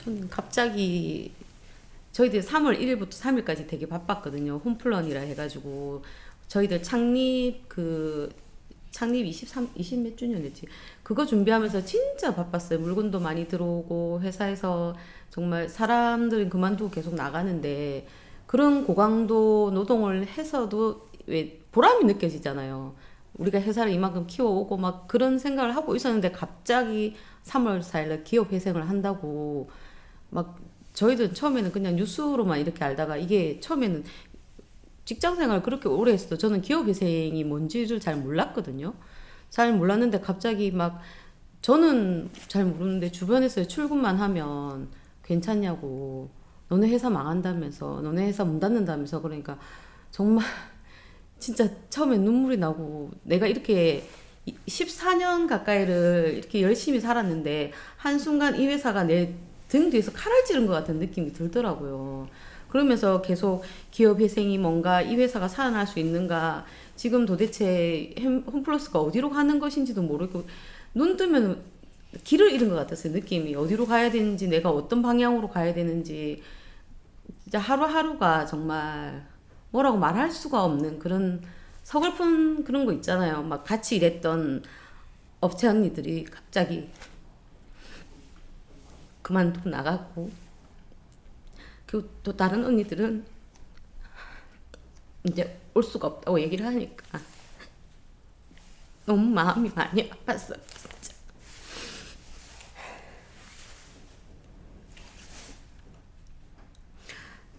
저는 갑자기 저희들 3월 1일부터 3일까지 되게 바빴거든요. 홈플런이라 해가지고 저희들 창립 20 몇 주년이지. 그거 준비하면서 진짜 바빴어요. 물건도 많이 들어오고 회사에서 정말 사람들은 그만두고 계속 나가는데 그런 고강도 노동을 해서도 왜 보람이 느껴지잖아요. 우리가 회사를 이만큼 키워오고 막 그런 생각을 하고 있었는데 갑자기 3월 4일에 기업 회생을 한다고 막 저희들 처음에는 그냥 뉴스로만 이렇게 알다가 이게 처음에는 직장 생활 그렇게 오래 했어도 저는 기업 회생이 뭔지를 잘 몰랐거든요. 잘 몰랐는데 갑자기 막 저는 잘 모르는데 주변에서 출근만 하면 괜찮냐고 너네 회사 망한다면서 너네 회사 문 닫는다면서 그러니까 정말 진짜 처음에 눈물이 나고 내가 이렇게 14년 가까이를 이렇게 열심히 살았는데 한순간 이 회사가 내 등 뒤에서 칼을 찌른 것 같은 느낌이 들더라고요. 그러면서 계속 기업 회생이 뭔가 이 회사가 살아날 수 있는가 지금 도대체 홈플러스가 어디로 가는 것인지도 모르고 눈 뜨면 길을 잃은 것 같았어요. 느낌이 어디로 가야 되는지 내가 어떤 방향으로 가야 되는지 진짜 하루하루가 정말 뭐라고 말할 수가 없는 그런 서글픈 그런 거 있잖아요. 막 같이 일했던 업체 언니들이 갑자기 그만두고 나갔고 그리고 또 다른 언니들은 이제 올 수가 없다고 얘기를 하니까 너무 마음이 많이 아팠어요. 진짜.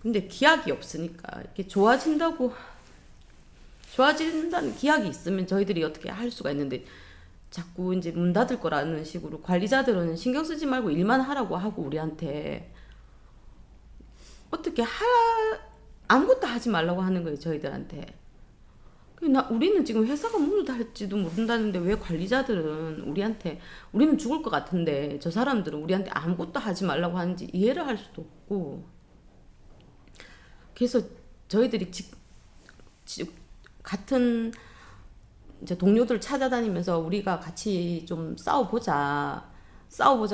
근데 기약이 없으니까 이렇게 좋아진다는 기약이 있으면 저희들이 어떻게 할 수가 있는데 자꾸 이제 문 닫을 거라는 식으로 관리자들은 신경 쓰지 말고 일만 하라고 하고 우리한테 어떻게 아무것도 하지 말라고 하는 거예요, 저희들한테. 우리는 지금 회사가 문을 닫을지도 모른다는데 왜 관리자들은 우리는 죽을 것 같은데 저 사람들은 우리한테 아무것도 하지 말라고 하는지 이해를 할 수도 없고. 그래서 저희들이 같은 이제 동료들 찾아다니면서 우리가 같이 좀 싸워보자.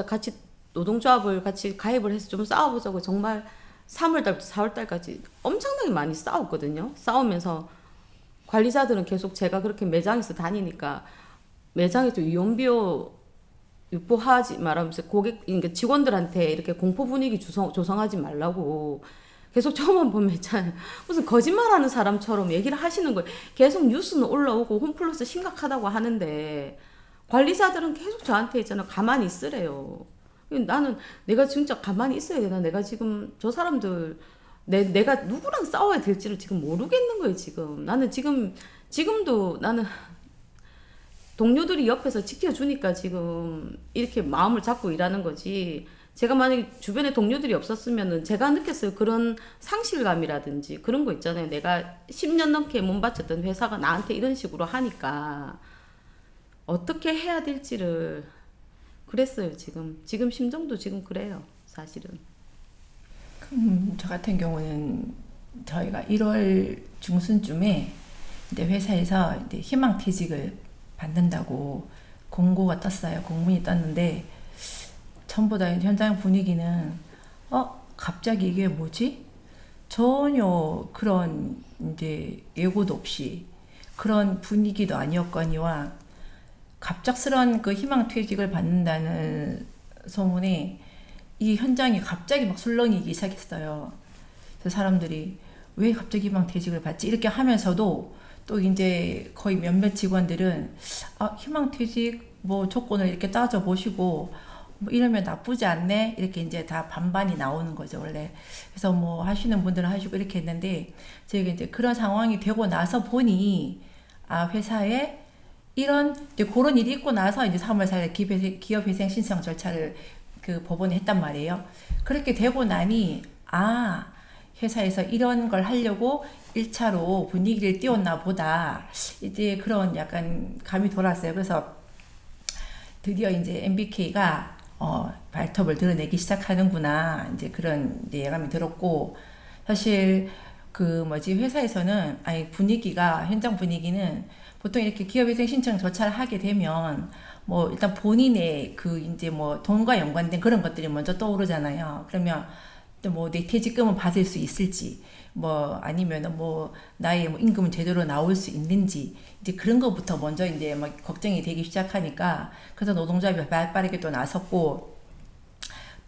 같이 노동조합을 같이 가입을 해서 좀 싸워보자고 정말 3월달부터 4월달까지 엄청나게 많이 싸웠거든요. 싸우면서 관리자들은 계속 제가 그렇게 매장에서 다니니까 매장에서 유언비어 유포하지 말하면서 그러니까 직원들한테 이렇게 공포 분위기 조성하지 말라고 계속 저만 보면 있잖아요. 무슨 거짓말하는 사람처럼 얘기를 하시는 거예요. 계속 뉴스는 올라오고 홈플러스 심각하다고 하는데 관리자들은 계속 저한테 있잖아요. 가만히 있으래요. 나는 내가 진짜 가만히 있어야 되나? 내가 지금 저 사람들 내가 누구랑 싸워야 될지를 지금 모르겠는 거예요. 지금 나는 지금도 나는 동료들이 옆에서 지켜주니까 지금 이렇게 마음을 잡고 일하는 거지. 제가 만약에 주변에 동료들이 없었으면은 제가 느꼈어요. 그런 상실감이라든지 그런 거 있잖아요. 내가 10년 넘게 몸 바쳤던 회사가 나한테 이런 식으로 하니까 어떻게 해야 될지를 그랬어요. 지금 심정도 지금 그래요. 사실은. 저 같은 경우는 저희가 1월 중순쯤에 이제 회사에서 이제 희망퇴직을 받는다고 공고가 떴어요. 공문이 떴는데 전부 다 현장 분위기는 갑자기 이게 뭐지? 전혀 그런 이제 예고도 없이 그런 분위기도 아니었거니와 갑작스런 그 희망퇴직을 받는다는 소문에 이 현장이 갑자기 막 술렁이기 시작했어요. 그래서 사람들이 왜 갑자기 희망퇴직을 받지? 이렇게 하면서도 또 이제 거의 몇몇 직원들은 희망퇴직 뭐 조건을 이렇게 따져보시고 뭐 이러면 나쁘지 않네 이렇게 이제 다 반반이 나오는 거죠 원래. 그래서 뭐 하시는 분들은 하시고 이렇게 했는데 저희가 이제 그런 상황이 되고 나서 보니 회사에 이제 그런 일이 있고 나서 이제 3월 4일 기업회생 신청 절차를 그 법원에 했단 말이에요. 그렇게 되고 나니 회사에서 이런 걸 하려고 1차로 분위기를 띄웠나 보다 이제 그런 약간 감이 돌았어요. 그래서 드디어 이제 MBK가 발톱을 드러내기 시작하는구나 이제 그런 이제 예감이 들었고, 사실 회사에서는 현장 분위기는 보통 이렇게 기업회생 신청 절차를 하게 되면 뭐 일단 본인의 그 이제 뭐 돈과 연관된 그런 것들이 먼저 떠오르잖아요. 그러면 또 뭐 내 퇴직금은 받을 수 있을지, 뭐 아니면은 뭐 나의 뭐 임금은 제대로 나올 수 있는지, 이제 그런 것부터 먼저 이제 막 걱정이 되기 시작하니까, 그래서 노동조합이 빠르게 또 나섰고,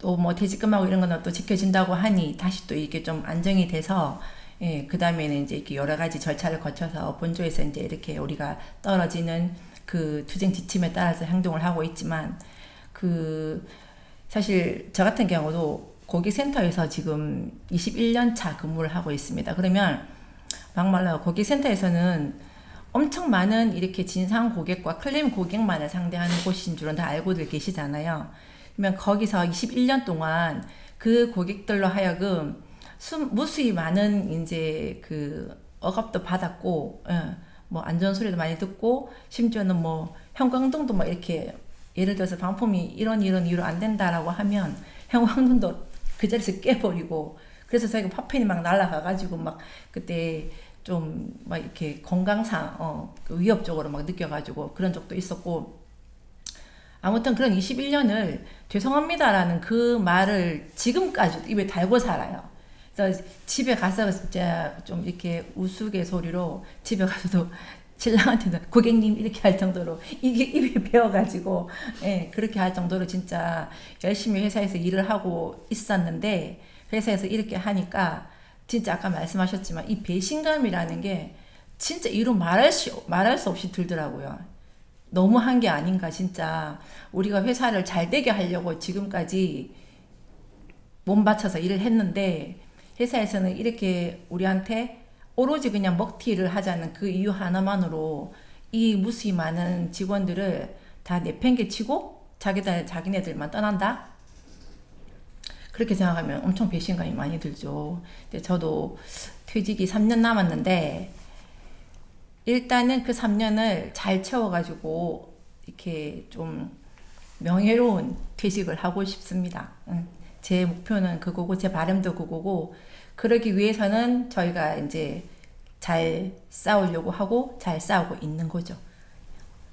또 뭐 퇴직금하고 이런 거는 또 지켜진다고 하니 다시 또 이게 좀 안정이 돼서, 예, 그 다음에는 이제 이렇게 여러 가지 절차를 거쳐서 본조에서 이제 이렇게 우리가 떨어지는 그 투쟁 지침에 따라서 행동을 하고 있지만, 그 사실 저 같은 경우도 고객센터에서 지금 21년 차 근무를 하고 있습니다. 그러면 막말로 고객센터에서는 엄청 많은 이렇게 진상 고객과 클레임 고객만을 상대하는 곳인 줄은 다 알고들 계시잖아요. 그러면 거기서 21년 동안 그 고객들로 하여금 무수히 많은 이제 그 억압도 받았고, 예, 뭐 안전 소리도 많이 듣고, 심지어는 뭐 형광등도 막 이렇게 예를 들어서 방품이 이런 이유로 안 된다라고 하면 형광등도 그 자리에서 깨버리고, 그래서 저희가 파편이 막 날아가가지고 막 그때 좀 막 이렇게 건강상 그 위협적으로 막 느껴가지고 그런 적도 있었고, 아무튼 그런 21년을 죄송합니다라는 그 말을 지금까지도 입에 달고 살아요. 그래서 집에 가서 진짜 좀 이렇게 우스갯소리로 집에 가서도 신랑한테도 고객님 이렇게 할 정도로 이게 입에 배워가지고, 예, 그렇게 할 정도로 진짜 열심히 회사에서 일을 하고 있었는데, 회사에서 이렇게 하니까 진짜 아까 말씀하셨지만 이 배신감이라는 게 진짜 이루 말할 수 없이 들더라고요. 너무 한 게 아닌가. 진짜 우리가 회사를 잘 되게 하려고 지금까지 몸 바쳐서 일을 했는데, 회사에서는 이렇게 우리한테 오로지 그냥 먹튀를 하자는 그 이유 하나만으로 이 무수히 많은 직원들을 다 내팽개치고 자기네들만 떠난다? 그렇게 생각하면 엄청 배신감이 많이 들죠. 근데 저도 퇴직이 3년 남았는데, 일단은 그 3년을 잘 채워가지고 이렇게 좀 명예로운 퇴직을 하고 싶습니다. 제 목표는 그거고, 제 바람도 그거고, 그러기 위해서는 저희가 이제 잘 싸우려고 하고 잘 싸우고 있는 거죠.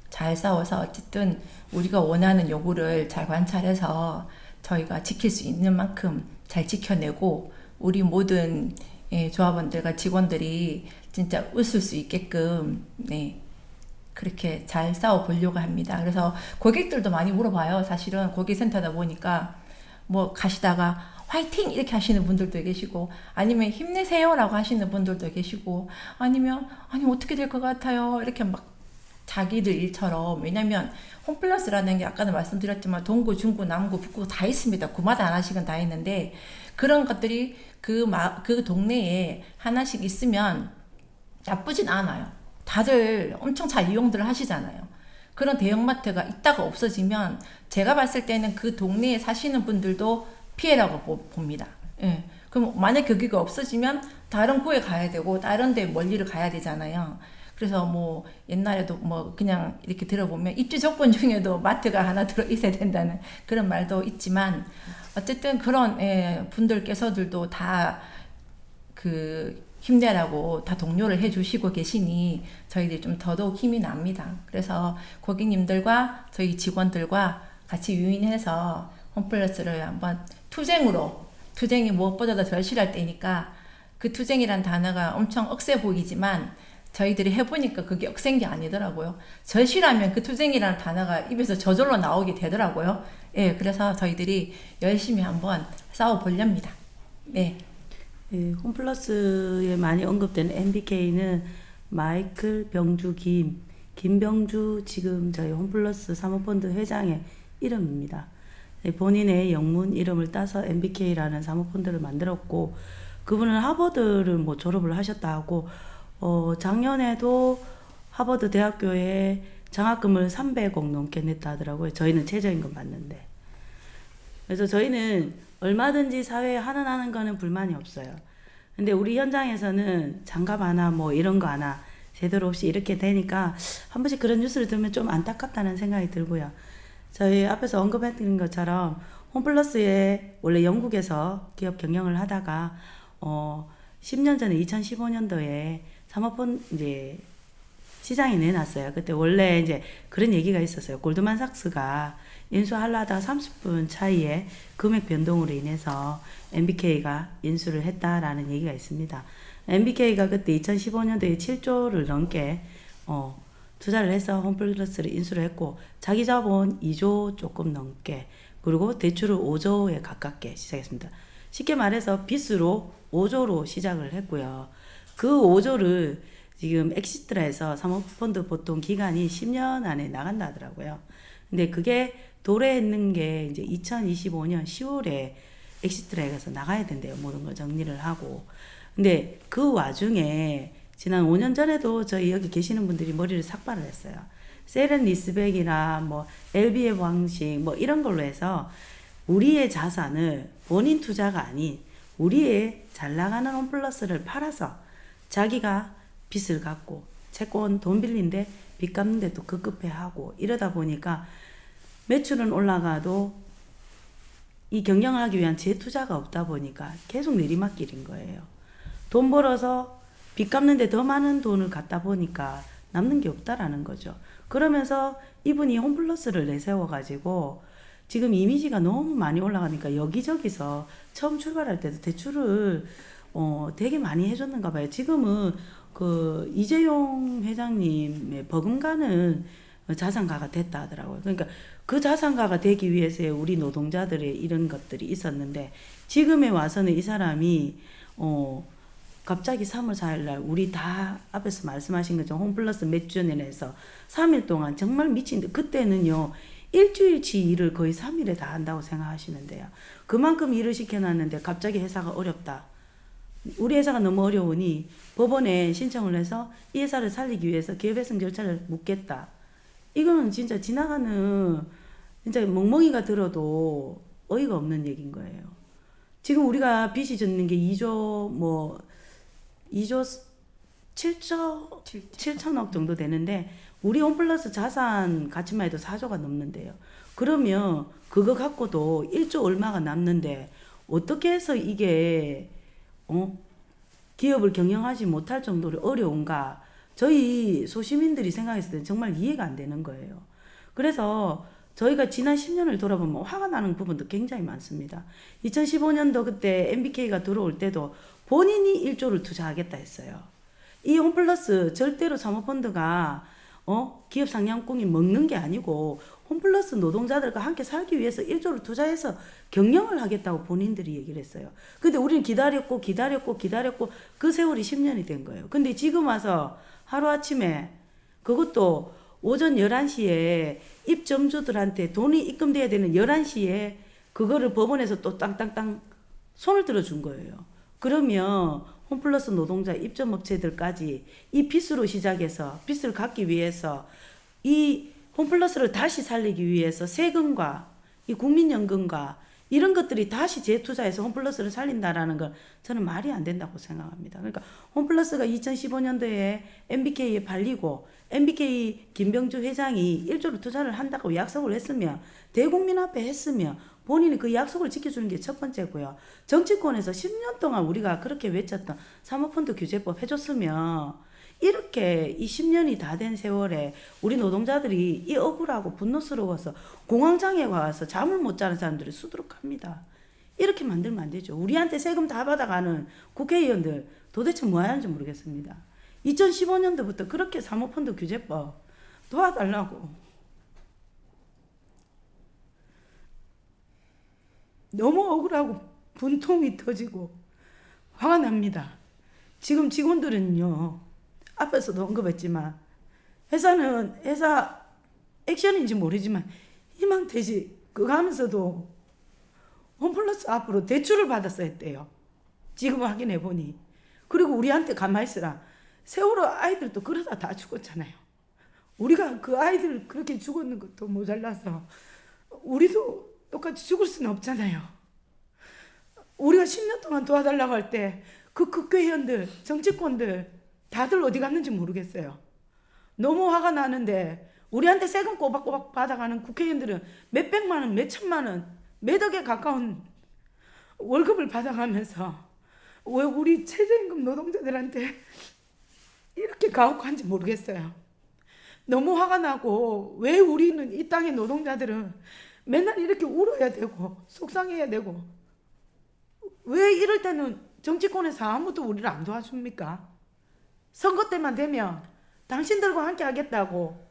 잘 싸워서 어쨌든 우리가 원하는 요구를 잘 관찰해서 저희가 지킬 수 있는 만큼 잘 지켜내고, 우리 모든 조합원들과 직원들이 진짜 웃을 수 있게끔, 네, 그렇게 잘 싸워 보려고 합니다. 그래서 고객들도 많이 물어봐요. 사실은 고객센터다 보니까 뭐 가시다가 화이팅 이렇게 하시는 분들도 계시고, 아니면 힘내세요라고 하시는 분들도 계시고, 아니면 아니 어떻게 될 것 같아요 이렇게 막 자기들 일처럼. 왜냐면 홈플러스라는 게 아까도 말씀드렸지만 동구, 중구, 남구, 북구 다 있습니다. 구마다 하나씩은 다 있는데, 그런 것들이 그 동네에 하나씩 있으면 나쁘진 않아요. 다들 엄청 잘 이용들 하시잖아요. 그런 대형마트가 있다가 없어지면 제가 봤을 때는 그 동네에 사시는 분들도 피해라고 봅니다. 예. 그럼 만약 거기가 없어지면 다른 구에 가야 되고 다른 데 멀리를 가야 되잖아요. 그래서 뭐 옛날에도 뭐 그냥 이렇게 들어보면 입지 조건 중에도 마트가 하나 들어 있어야 된다는 그런 말도 있지만, 어쨌든 그런 분들께서들도 다 그 힘내라고 다 독려를 해주시고 계시니 저희들이 좀 더더욱 힘이 납니다. 그래서 고객님들과 저희 직원들과 같이 유인해서 홈플러스를 한번 투쟁이 무엇보다도 절실할 때니까, 그 투쟁이란 단어가 엄청 억세 보이지만 저희들이 해보니까 그게 억센 게 아니더라고요. 절실하면 그 투쟁이라는 단어가 입에서 저절로 나오게 되더라고요. 예, 그래서 저희들이 열심히 한번 싸워보렵니다. 네. 예, 홈플러스에 많이 언급되는 MBK는 마이클 병주 김병주 지금 저희 홈플러스 사모펀드 회장의 이름입니다. 예, 본인의 영문 이름을 따서 MBK라는 사모펀드를 만들었고, 그분은 하버드를 뭐 졸업을 하셨다 하고, 작년에도 하버드 대학교에 장학금을 300억 넘게 냈다 하더라고요. 저희는 최저임금 받는데. 그래서 저희는 얼마든지 사회에 하는 거는 불만이 없어요. 근데 우리 현장에서는 장갑 하나 뭐 이런 거 하나 제대로 없이 이렇게 되니까 한 번씩 그런 뉴스를 들으면 좀 안타깝다는 생각이 들고요. 저희 앞에서 언급했던 것처럼 홈플러스에 원래 영국에서 기업 경영을 하다가 10년 전에 2015년도에 사모펀드 이제 시장에 내놨어요. 그때 원래 이제 그런 얘기가 있었어요. 골드만삭스가 인수하려다가 30분 차이에 금액 변동으로 인해서 MBK가 인수를 했다라는 얘기가 있습니다. MBK가 그때 2015년도에 7조를 넘게 투자를 해서 홈플러스를 인수를 했고 자기 자본 2조 조금 넘게 그리고 대출을 5조에 가깝게 시작했습니다. 쉽게 말해서 빚으로 5조로 시작을 했고요. 그 5조를 지금 엑시트라 해서 사모펀드 보통 기간이 10년 안에 나간다 하더라고요. 근데 그게 도래했는 게 이제 2025년 10월에 엑시트라에 가서 나가야 된대요. 모든 걸 정리를 하고. 근데 그 와중에 지난 5년 전에도 저희 여기 계시는 분들이 머리를 삭발을 했어요. 세렌 리스백이나 뭐 LB의 방식 뭐 이런 걸로 해서 우리의 자산을 본인 투자가 아닌 우리의 잘 나가는 홈플러스를 팔아서 자기가 빚을 갚고 채권 돈 빌린데 빚 갚는데 또 급급해하고 이러다 보니까 매출은 올라가도 이 경영하기 위한 재투자가 없다 보니까 계속 내리막길인 거예요. 돈 벌어서 빚 갚는데 더 많은 돈을 갖다 보니까 남는 게 없다라는 거죠. 그러면서 이분이 홈플러스를 내세워가지고 지금 이미지가 너무 많이 올라가니까 여기저기서 처음 출발할 때도 대출을 되게 많이 해줬는가 봐요. 지금은 그 이재용 회장님의 버금가는 자산가가 됐다 하더라고요. 그러니까 그 자산가가 되기 위해서의 우리 노동자들의 이런 것들이 있었는데 지금에 와서는 이 사람이 갑자기 3월 4일날 우리 다 앞에서 말씀하신 것처럼 홈플러스 몇 주년에 해서 3일 동안 정말 미친 그때는요 일주일치 일을 거의 3일에 다 한다고 생각하시면 돼요. 그만큼 일을 시켜놨는데 갑자기 회사가 어렵다. 우리 회사가 너무 어려우니 법원에 신청을 해서 이 회사를 살리기 위해서 기업회생 절차를 묻겠다. 이거는 진짜 지나가는 진짜 멍멍이가 들어도 어이가 없는 얘기인 거예요. 지금 우리가 빚이 졌는 게 2조 7천억 정도 되는데 우리 홈플러스 자산 가치만 해도 4조가 넘는데요. 그러면 그거 갖고도 1조 얼마가 남는데 어떻게 해서 이게 기업을 경영하지 못할 정도로 어려운가? 저희 소시민들이 생각했을 때 정말 이해가 안 되는 거예요. 그래서 저희가 지난 10년을 돌아보면 화가 나는 부분도 굉장히 많습니다. 2015년도 그때 MBK가 들어올 때도 본인이 1조를 투자하겠다 했어요. 이 홈플러스 절대로 사모펀드가 기업 상향꾼이 먹는 게 아니고 홈플러스 노동자들과 함께 살기 위해서 1조를 투자해서 경영을 하겠다고 본인들이 얘기를 했어요. 근데 우리는 기다렸고 그 세월이 10년이 된 거예요. 근데 지금 와서 하루아침에 그것도 오전 11시에 입점주들한테 돈이 입금돼야 되는 11시에 그거를 법원에서 또 땅땅땅 손을 들어준 거예요. 그러면 홈플러스 노동자 입점업체들까지 이 빚으로 시작해서 빚을 갚기 위해서 이 홈플러스를 다시 살리기 위해서 세금과 이 국민연금과 이런 것들이 다시 재투자해서 홈플러스를 살린다라는 건 저는 말이 안 된다고 생각합니다. 그러니까 홈플러스가 2015년도에 MBK에 팔리고 MBK 김병주 회장이 1조를 투자를 한다고 약속을 했으면 대국민 앞에 했으면 본인이 그 약속을 지켜주는 게 첫 번째고요. 정치권에서 10년 동안 우리가 그렇게 외쳤던 사모펀드 규제법 해줬으면 이렇게 이 10년이 다 된 세월에 우리 노동자들이 이 억울하고 분노스러워서 공황장애 와서 잠을 못 자는 사람들이 수두룩합니다. 이렇게 만들면 안 되죠. 우리한테 세금 다 받아가는 국회의원들 도대체 뭐 하는지 모르겠습니다. 2015년도부터 그렇게 사모펀드 규제법 도와달라고 너무 억울하고 분통이 터지고 화가 납니다. 지금 직원들은요, 앞에서도 언급했지만 회사 액션인지 모르지만 희망퇴직 그거 하면서도 홈플러스 앞으로 대출을 받았어야 했대요. 지금 확인해 보니. 그리고 우리한테 가만히 있으라. 세월호 아이들도 그러다 다 죽었잖아요. 우리가 그 아이들 그렇게 죽었는 것도 모자라서 우리도 똑같이 죽을 수는 없잖아요. 우리가 10년 동안 도와달라고 할 때 그 국회의원들, 정치권들 다들 어디 갔는지 모르겠어요. 너무 화가 나는데 우리한테 세금 꼬박꼬박 받아가는 국회의원들은 몇백만 원, 몇천만 원, 몇 억에 가까운 월급을 받아가면서 왜 우리 최저임금 노동자들한테 이렇게 가혹한지 모르겠어요. 너무 화가 나고, 왜 우리는 이 땅의 노동자들은 맨날 이렇게 울어야 되고 속상해야 되고, 왜 이럴 때는 정치권에서 아무도 우리를 안 도와줍니까? 선거 때만 되면 당신들과 함께 하겠다고,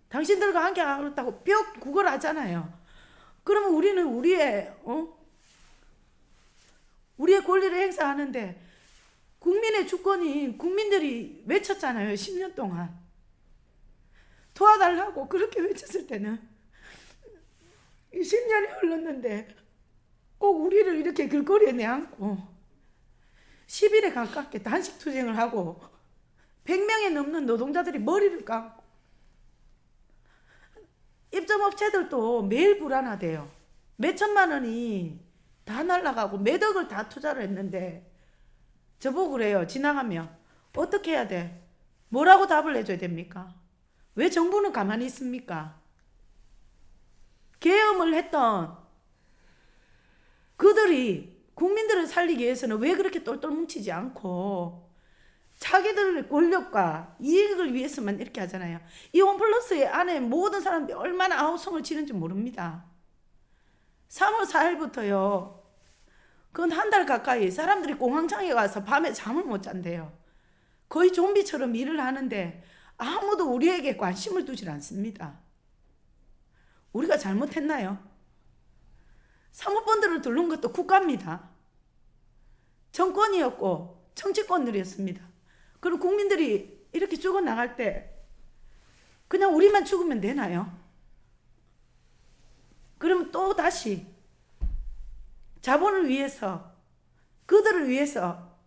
당신들과 함께 하겠다고 뼈 구걸하잖아요. 그러면 우리는 우리의 권리를 행사하는데, 국민의 주권이 국민들이 외쳤잖아요. 10년 동안 도와달라고 그렇게 외쳤을 때는 10년이 흘렀는데 꼭 우리를 이렇게 길거리에 내앉고 10일에 가깝게 단식 투쟁을 하고 100명에 넘는 노동자들이 머리를 감고, 입점업체들도 매일 불안하대요. 몇 천만 원이 다 날아가고 몇 억을 다 투자를 했는데 저보고 그래요. 지나가면 어떻게 해야 돼? 뭐라고 답을 해줘야 됩니까? 왜 정부는 가만히 있습니까? 계엄을 했던 그들이 국민들을 살리기 위해서는 왜 그렇게 똘똘 뭉치지 않고 자기들의 권력과 이익을 위해서만 이렇게 하잖아요. 이 홈플러스의 안에 모든 사람들이 얼마나 아우성을 치는지 모릅니다. 3월 4일부터요. 그건 한 달 가까이 사람들이 공황장애 가서 밤에 잠을 못 잔대요. 거의 좀비처럼 일을 하는데 아무도 우리에게 관심을 두질 않습니다. 우리가 잘못했나요? 사모펀드를 두른 것도 국가입니다. 정권이었고 정치권들이었습니다. 그럼 국민들이 이렇게 죽어나갈 때 그냥 우리만 죽으면 되나요? 그러면 또 다시 자본을 위해서, 그들을 위해서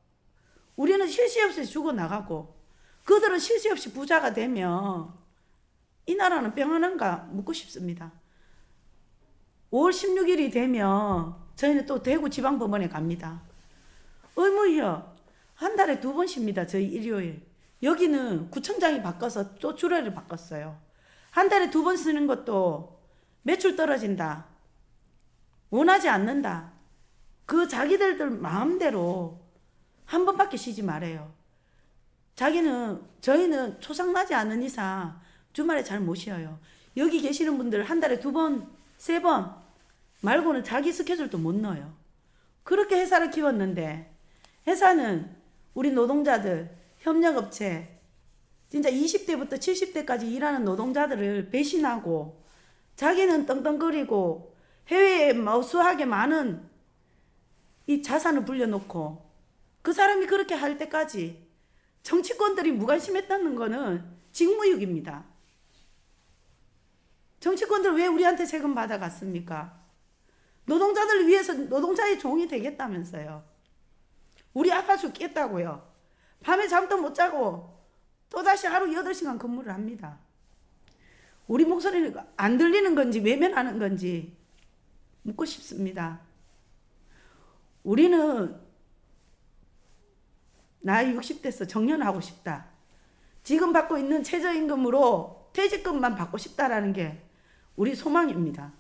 우리는 쉴 새 없이 죽어나가고 그들은 쉴 새 없이 부자가 되면 이 나라는 평안한가 묻고 싶습니다. 5월 16일이 되면 저희는 또 대구 지방법원에 갑니다. 의무휴업 한 달에 2번 쉽니다. 저희 일요일. 여기는 구청장이 바꿔서 또 주례를 바꿨어요. 한 달에 2번 쓰는 것도 매출 떨어진다, 원하지 않는다, 그 자기들 마음대로 한 번밖에 쉬지 말아요. 저희는 초상나지 않은 이상 주말에 잘 못 쉬어요. 여기 계시는 분들 한 달에 2번, 3번 말고는 자기 스케줄도 못 넣어요. 그렇게 회사를 키웠는데, 회사는 우리 노동자들, 협력업체, 진짜 20대부터 70대까지 일하는 노동자들을 배신하고 자기는 떵떵거리고 해외에 무수하게 많은 이 자산을 불려놓고 그 사람이 그렇게 할 때까지 정치권들이 무관심했다는 거는 직무유기입니다. 정치권들 왜 우리한테 세금 받아갔습니까? 노동자들을 위해서 노동자의 종이 되겠다면서요. 우리 아파 죽겠다고요. 밤에 잠도 못 자고 또다시 하루 8시간 근무를 합니다. 우리 목소리는 안 들리는 건지 외면하는 건지 묻고 싶습니다. 우리는 나이 60대에서 정년하고 싶다, 지금 받고 있는 최저임금으로 퇴직금만 받고 싶다라는 게 우리 소망입니다.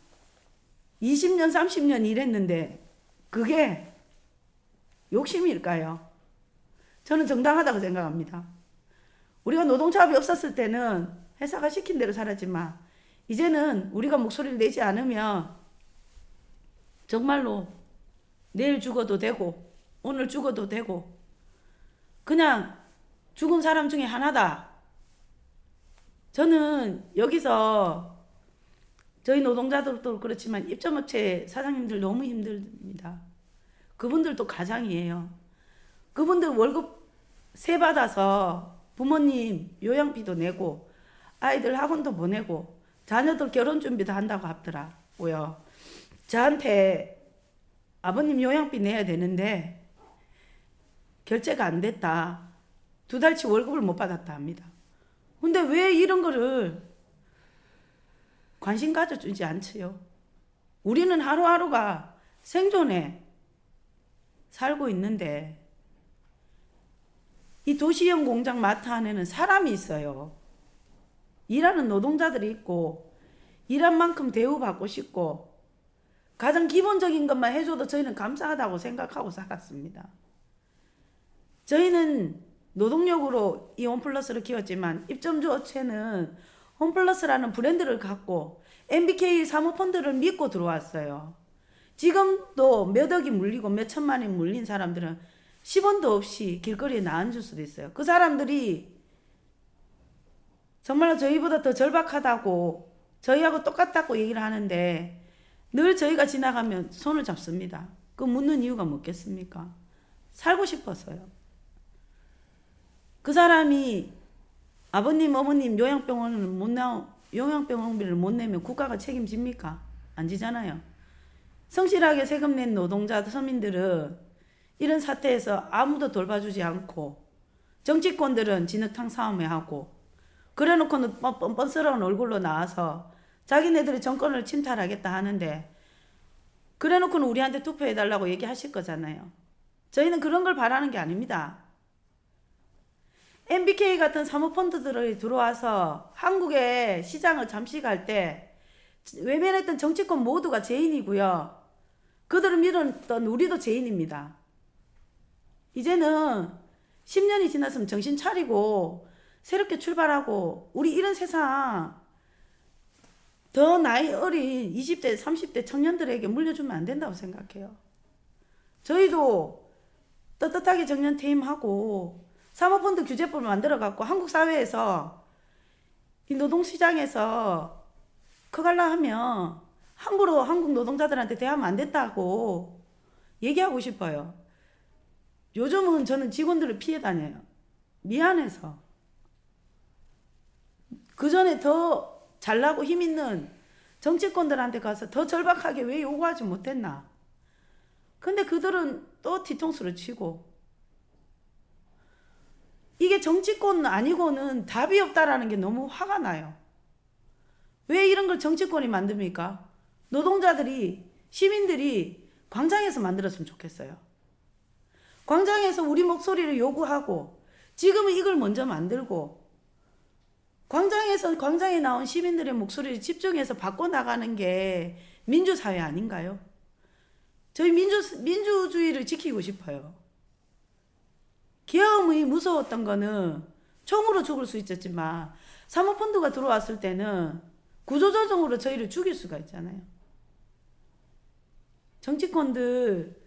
20년 30년 일했는데 그게 욕심일까요? 저는 정당하다고 생각합니다. 우리가 노동조합이 없었을 때는 회사가 시킨 대로 살았지만 이제는 우리가 목소리를 내지 않으면 정말로 내일 죽어도 되고 오늘 죽어도 되고 그냥 죽은 사람 중에 하나다. 저는 여기서 저희 노동자들도 그렇지만 입점업체 사장님들 너무 힘듭니다. 그분들도 가장이에요. 그분들 월급 세 받아서 부모님 요양비도 내고 아이들 학원도 보내고 자녀들 결혼 준비도 한다고 하더라고요. 저한테 아버님 요양비 내야 되는데 결제가 안 됐다, 2달치 월급을 못 받았다 합니다. 근데 왜 이런 거를 관심 가져주지 않지요? 우리는 하루하루가 생존에 살고 있는데 이 도시형 공장 마트 안에는 사람이 있어요. 일하는 노동자들이 있고 일한 만큼 대우받고 싶고 가장 기본적인 것만 해줘도 저희는 감사하다고 생각하고 살았습니다. 저희는 노동력으로 이 홈플러스를 키웠지만 입점주 업체는 홈플러스라는 브랜드를 갖고 MBK 사모펀드를 믿고 들어왔어요. 지금도 몇 억이 물리고 몇 천만이 물린 사람들은 10원도 없이 길거리에 나앉을 수도 있어요. 그 사람들이 정말로 저희보다 더 절박하다고 저희하고 똑같다고 얘기를 하는데 늘 저희가 지나가면 손을 잡습니다. 그 묻는 이유가 뭐겠습니까? 살고 싶어서요. 그 사람이 아버님, 어머님 요양병원비를 못 내면 국가가 책임집니까? 안 지잖아요. 성실하게 세금 낸 노동자 서민들은 이런 사태에서 아무도 돌봐주지 않고 정치권들은 진흙탕 싸움에 하고 그래놓고는 뻔뻔스러운 얼굴로 나와서 자기네들이 정권을 침탈하겠다 하는데 그래놓고는 우리한테 투표해달라고 얘기하실 거잖아요. 저희는 그런 걸 바라는 게 아닙니다. MBK 같은 사모펀드들이 들어와서 한국의 시장을 잠식할 때 외면했던 정치권 모두가 죄인이고요. 그들을 밀었던 우리도 죄인입니다. 이제는 10년이 지났으면 정신 차리고 새롭게 출발하고 우리 이런 세상 더 나이 어린 20대, 30대 청년들에게 물려주면 안 된다고 생각해요. 저희도 떳떳하게 정년 퇴임하고 사모펀드 규제법을 만들어갖고 한국 사회에서 이 노동시장에서 커갈라 하면 함부로 한국 노동자들한테 대하면 안 된다고 얘기하고 싶어요. 요즘은 저는 직원들을 피해 다녀요. 미안해서. 그 전에 더 잘나고 힘 있는 정치권들한테 가서 더 절박하게 왜 요구하지 못했나. 근데 그들은 또 뒤통수를 치고 이게 정치권 아니고는 답이 없다라는 게 너무 화가 나요. 왜 이런 걸 정치권이 만듭니까? 노동자들이, 시민들이 광장에서 만들었으면 좋겠어요. 광장에서 우리 목소리를 요구하고 지금은 이걸 먼저 만들고 광장에 나온 시민들의 목소리를 집중해서 바꿔나가는 게 민주사회 아닌가요? 저희 민주주의를 지키고 싶어요. 계엄이 무서웠던 거는 총으로 죽을 수 있었지만 사모펀드가 들어왔을 때는 구조조정으로 저희를 죽일 수가 있잖아요. 정치권들,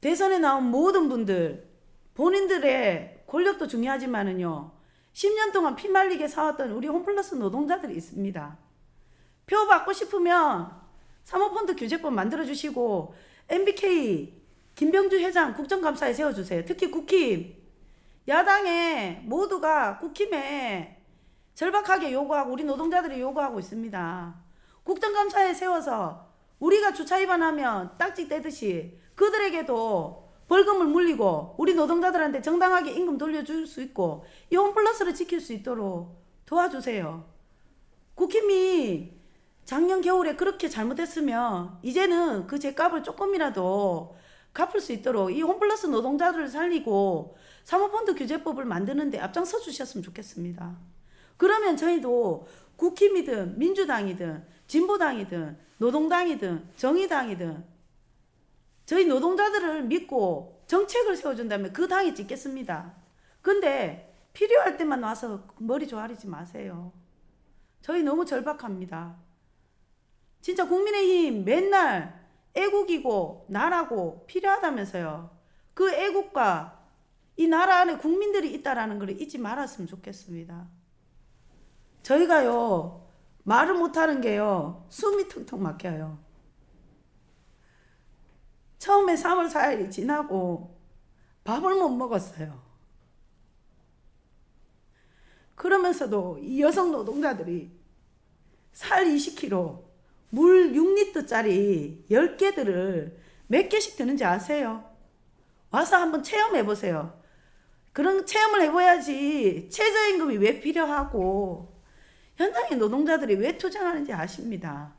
대선에 나온 모든 분들, 본인들의 권력도 중요하지만은요, 10년 동안 피말리게 싸웠던 우리 홈플러스 노동자들이 있습니다. 표 받고 싶으면 사모펀드 규제법 만들어주시고 MBK 김병주 회장 국정감사에 세워주세요. 특히 국힘, 야당에 모두가 국힘에 절박하게 요구하고 우리 노동자들이 요구하고 있습니다. 국정감사에 세워서 우리가 주차 위반하면 딱지 떼듯이 그들에게도 벌금을 물리고 우리 노동자들한테 정당하게 임금 돌려줄 수 있고 이 홈플러스를 지킬 수 있도록 도와주세요. 국힘이 작년 겨울에 그렇게 잘못했으면 이제는 그 죄값을 조금이라도 갚을 수 있도록 이 홈플러스 노동자들을 살리고 사모펀드 규제법을 만드는데 앞장서 주셨으면 좋겠습니다. 그러면 저희도 국힘이든 민주당이든 진보당이든 노동당이든 정의당이든 저희 노동자들을 믿고 정책을 세워준다면 그 당이 찍겠습니다. 근데 필요할 때만 와서 머리 조아리지 마세요. 저희 너무 절박합니다. 진짜 국민의힘 맨날 애국이고 나라고 필요하다면서요. 그 애국과 이 나라 안에 국민들이 있다라는 걸 잊지 말았으면 좋겠습니다. 저희가요, 말을 못하는 게요, 숨이 턱턱 막혀요. 처음에 3월 4일이 지나고 밥을 못 먹었어요. 그러면서도 이 여성 노동자들이 살 20kg, 물 6리터짜리 10개들을 몇 개씩 드는지 아세요? 와서 한번 체험해보세요. 그런 체험을 해봐야지 최저임금이 왜 필요하고 현장의 노동자들이 왜 투쟁하는지 아십니다.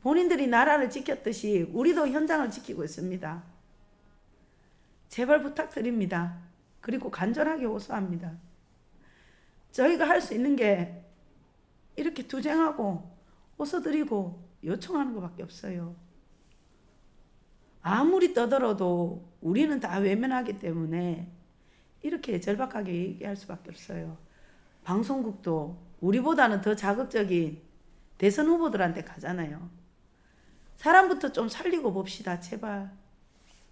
본인들이 나라를 지켰듯이 우리도 현장을 지키고 있습니다. 제발 부탁드립니다. 그리고 간절하게 호소합니다. 저희가 할 수 있는 게 이렇게 투쟁하고 호소드리고 요청하는 것밖에 없어요. 아무리 떠들어도 우리는 다 외면하기 때문에 이렇게 절박하게 얘기할 수밖에 없어요. 방송국도 우리보다는 더 자극적인 대선 후보들한테 가잖아요. 사람부터 좀 살리고 봅시다. 제발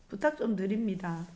부탁 좀 드립니다.